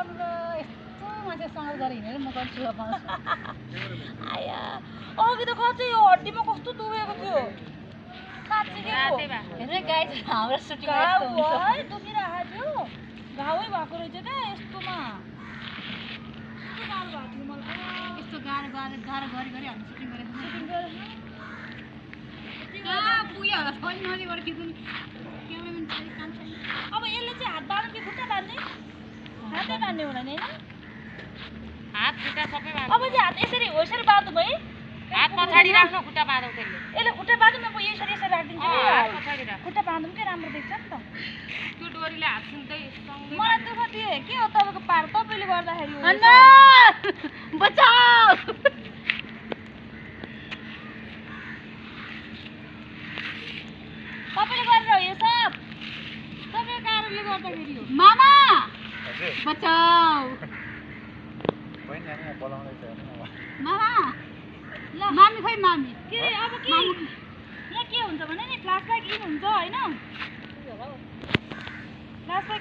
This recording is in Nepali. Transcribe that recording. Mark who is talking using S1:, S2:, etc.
S1: गर्नु र यस्तो मान्छेसँग गरे हिँडेर म गर्छु पाउँछु आया अघि त कति यो हड्डीमा कस्तो दुखेको थियो साँच्चै के हो हेर्नु गाई हाम्रो सुटिङ यस्तो हुन्छ है दुखिरहेको थियो घाउै भएको रहेछ क्या यस्तोमा यस्तो गाह्रो भएको थियो मलाई यस्तो गाह्रो गरी हामी सुटिङ गरेको पुग्यो होला फोन नजिकबाट खिच्नु क्यामेराम्यान चाहिँ काम छैन अब यसले चाहिँ हात बाँध्नु कि खुट्टा बाँध्ने हातै बाँध्ने होला नि होइन
S2: हात खुट्टा सबै बाँध्नु
S1: अब चाहिँ हात यसरी हो यसरी बाँध्नु है
S2: हात पछाडि राख्नु खुट्टा बाँधौ त्यसले
S1: यसले खुट्टा बाँध्नु म यसरी राखिदिन्छु नि
S2: हात पछाडि राख
S1: खुट्टा बाँध्नु के राम्रो देख्छ नि त
S2: त्यो डोरीले हात सुन्दै सँगै
S1: मलाई दुःख दिए के हो तपाईँको पार तपाईँले गर्दाखेरि
S3: बचाऊ
S1: तपाईँले गरेर हो यो सब तपाईँको कारणले गर्दाखेरि हो
S3: मामा बचाऊ मामा ल मामी खोइ मामी
S1: के अब के यहाँ के हुन्छ भने नि फ्ल्यासब्याक इन